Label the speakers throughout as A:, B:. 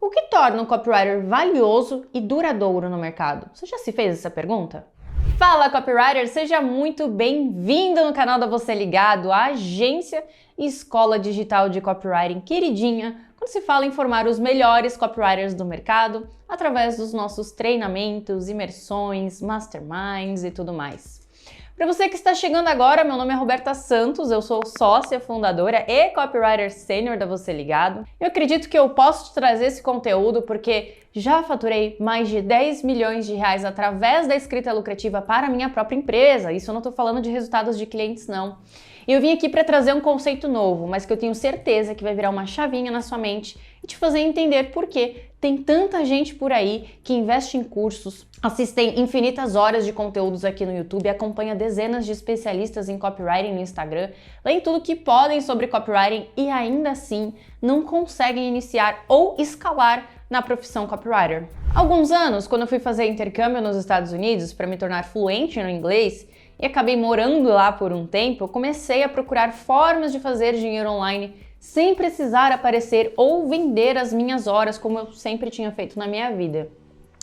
A: O que torna um copywriter valioso e duradouro no mercado? Você já se fez essa pergunta? Fala, copywriter! Seja muito bem-vindo no canal da Você Ligado, a agência e escola digital de copywriting queridinha, quando se fala em formar os melhores copywriters do mercado através dos nossos treinamentos, imersões, masterminds e tudo mais. Para você que está chegando agora, meu nome é Roberta Santos, eu sou sócia, fundadora e copywriter sênior da Você Ligado. Eu acredito que eu posso te trazer esse conteúdo porque já faturei mais de 10 milhões de reais através da escrita lucrativa para a minha própria empresa. Isso eu não estou falando de resultados de clientes, não. E eu vim aqui para trazer um conceito novo, mas que eu tenho certeza que vai virar uma chavinha na sua mente e te fazer entender por que tem tanta gente por aí que investe em cursos, assistem infinitas horas de conteúdos aqui no YouTube, acompanha dezenas de especialistas em copywriting no Instagram, leem tudo que podem sobre copywriting e ainda assim não conseguem iniciar ou escalar na profissão copywriter. Há alguns anos, quando eu fui fazer intercâmbio nos Estados Unidos para me tornar fluente no inglês e acabei morando lá por um tempo, eu comecei a procurar formas de fazer dinheiro online sem precisar aparecer ou vender as minhas horas como eu sempre tinha feito na minha vida.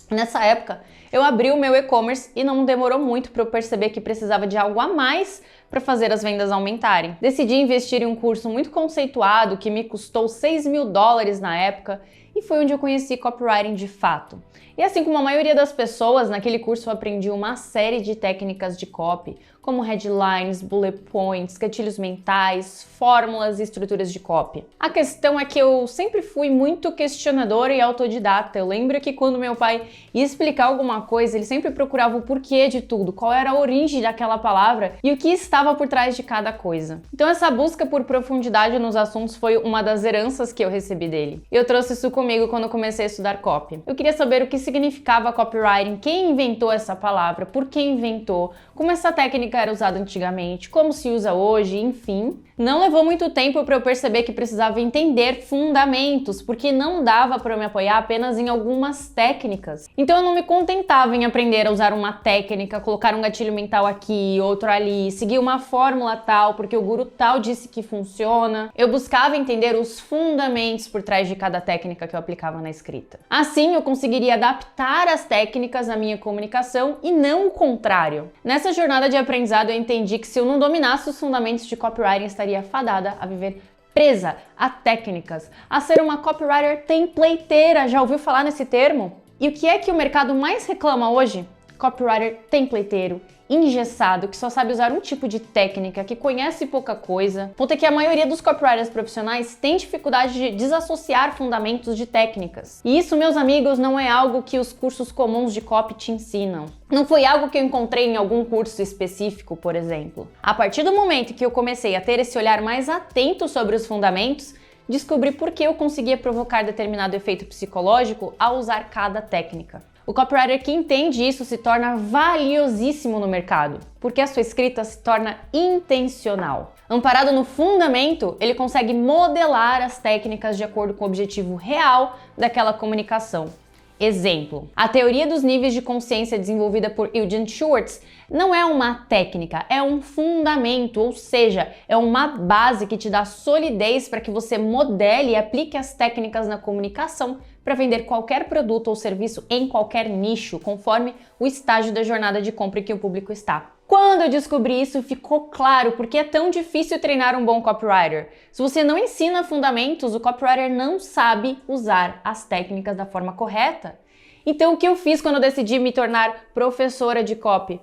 A: Nessa época, eu abri o meu e-commerce e não demorou muito para eu perceber que precisava de algo a mais para fazer as vendas aumentarem. Decidi investir em um curso muito conceituado que me custou $6.000 na época e foi onde eu conheci copywriting de fato. E assim como a maioria das pessoas, naquele curso eu aprendi uma série de técnicas de copy, como headlines, bullet points, gatilhos mentais, fórmulas e estruturas de copy. A questão é que eu sempre fui muito questionadora e autodidata. Eu lembro que quando meu pai ia explicar alguma coisa, ele sempre procurava o porquê de tudo, qual era a origem daquela palavra e o que estava por trás de cada coisa. Então essa busca por profundidade nos assuntos foi uma das heranças que eu recebi dele. Eu trouxe isso comigo quando eu comecei a estudar copy. Eu queria saber o que significava copywriting, quem inventou essa palavra, por que inventou, como essa técnica era usada antigamente, como se usa hoje, enfim. Não levou muito tempo para eu perceber que precisava entender fundamentos, porque não dava para eu me apoiar apenas em algumas técnicas. Então eu não me contentava em aprender a usar uma técnica, colocar um gatilho mental aqui, outro ali, seguir uma fórmula tal, porque o guru tal disse que funciona. Eu buscava entender os fundamentos por trás de cada técnica que eu aplicava na escrita. Assim eu conseguiria adaptar as técnicas à minha comunicação e não o contrário. Nessa jornada de aprendizado eu entendi que se eu não dominasse os fundamentos de copywriting, estaria fadada a viver presa a técnicas, a ser uma copywriter templateira. Já ouviu falar nesse termo? E o que é que o mercado mais reclama hoje? Copywriter templateiro, engessado, que só sabe usar um tipo de técnica, que conhece pouca coisa. Ponto é que a maioria dos copywriters profissionais tem dificuldade de desassociar fundamentos de técnicas. E isso, meus amigos, não é algo que os cursos comuns de copy te ensinam. Não foi algo que eu encontrei em algum curso específico, por exemplo. A partir do momento que eu comecei a ter esse olhar mais atento sobre os fundamentos, descobri por que eu conseguia provocar determinado efeito psicológico ao usar cada técnica. O copywriter que entende isso se torna valiosíssimo no mercado, porque a sua escrita se torna intencional. Amparado no fundamento, ele consegue modelar as técnicas de acordo com o objetivo real daquela comunicação. Exemplo, a teoria dos níveis de consciência desenvolvida por Eugene Schwartz não é uma técnica, é um fundamento, ou seja, é uma base que te dá solidez para que você modele e aplique as técnicas na comunicação para vender qualquer produto ou serviço em qualquer nicho, conforme o estágio da jornada de compra em que o público está. Quando eu descobri isso, ficou claro porque é tão difícil treinar um bom copywriter. Se você não ensina fundamentos, o copywriter não sabe usar as técnicas da forma correta. Então, o que eu fiz quando eu decidi me tornar professora de copy?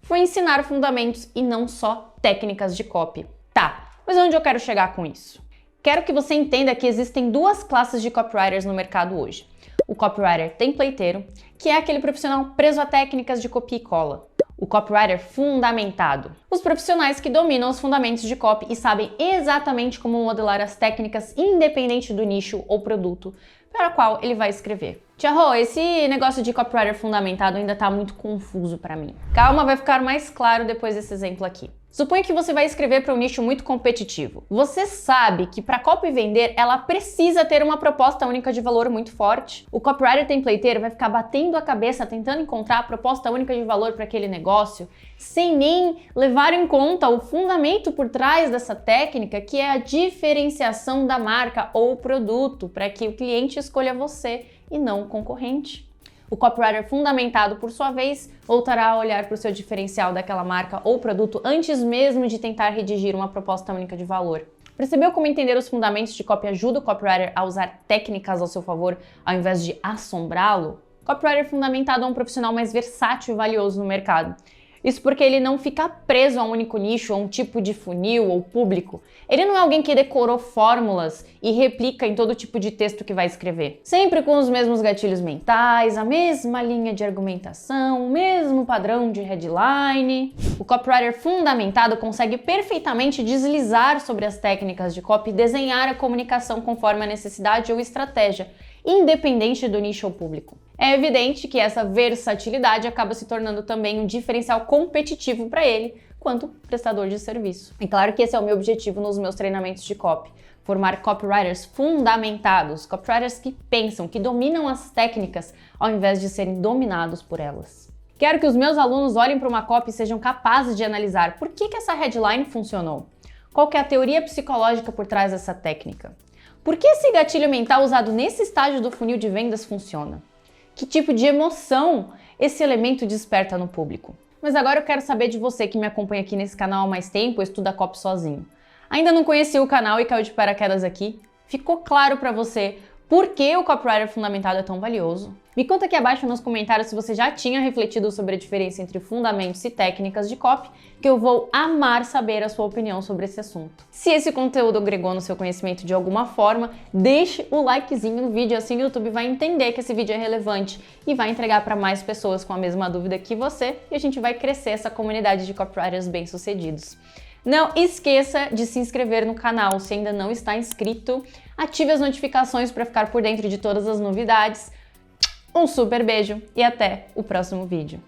A: Foi ensinar fundamentos e não só técnicas de copy. Tá, mas onde eu quero chegar com isso? Quero que você entenda que existem duas classes de copywriters no mercado hoje. O copywriter templateiro, que é aquele profissional preso a técnicas de copia e cola. O copywriter fundamentado. Os profissionais que dominam os fundamentos de copy e sabem exatamente como modelar as técnicas independente do nicho ou produto para o qual ele vai escrever. Tia Rô, esse negócio de copywriter fundamentado ainda tá muito confuso para mim. Calma, vai ficar mais claro depois desse exemplo aqui. Suponha que você vai escrever para um nicho muito competitivo. Você sabe que para a copy vender, ela precisa ter uma proposta única de valor muito forte. O copywriter templateiro vai ficar batendo a cabeça tentando encontrar a proposta única de valor para aquele negócio, sem nem levar em conta o fundamento por trás dessa técnica, que é a diferenciação da marca ou produto, para que o cliente escolha você e não o concorrente. O copywriter fundamentado, por sua vez, voltará a olhar para o seu diferencial daquela marca ou produto antes mesmo de tentar redigir uma proposta única de valor. Percebeu como entender os fundamentos de copy ajuda o copywriter a usar técnicas ao seu favor ao invés de assombrá-lo? Copywriter fundamentado é um profissional mais versátil e valioso no mercado. Isso porque ele não fica preso a um único nicho, a um tipo de funil ou público. Ele não é alguém que decorou fórmulas e replica em todo tipo de texto que vai escrever. Sempre com os mesmos gatilhos mentais, a mesma linha de argumentação, o mesmo padrão de headline. O copywriter fundamentado consegue perfeitamente deslizar sobre as técnicas de copy e desenhar a comunicação conforme a necessidade ou estratégia, independente do nicho ou público. É evidente que essa versatilidade acaba se tornando também um diferencial competitivo para ele, quanto prestador de serviço. É claro que esse é o meu objetivo nos meus treinamentos de copy, formar copywriters fundamentados, copywriters que pensam, que dominam as técnicas ao invés de serem dominados por elas. Quero que os meus alunos olhem para uma copy e sejam capazes de analisar por que essa headline funcionou, qual que é a teoria psicológica por trás dessa técnica, por que esse gatilho mental usado nesse estágio do funil de vendas funciona. Que tipo de emoção esse elemento desperta no público? Mas agora eu quero saber de você que me acompanha aqui nesse canal há mais tempo ou estuda copy sozinho. Ainda não conhecia o canal e caiu de paraquedas aqui? Ficou claro para você por que o copywriter fundamentado é tão valioso? Me conta aqui abaixo nos comentários se você já tinha refletido sobre a diferença entre fundamentos e técnicas de copy, que eu vou amar saber a sua opinião sobre esse assunto. Se esse conteúdo agregou no seu conhecimento de alguma forma, deixe o likezinho no vídeo, assim o YouTube vai entender que esse vídeo é relevante e vai entregar para mais pessoas com a mesma dúvida que você, e a gente vai crescer essa comunidade de copywriters bem-sucedidos. Não esqueça de se inscrever no canal se ainda não está inscrito, ative as notificações para ficar por dentro de todas as novidades. Um super beijo e até o próximo vídeo.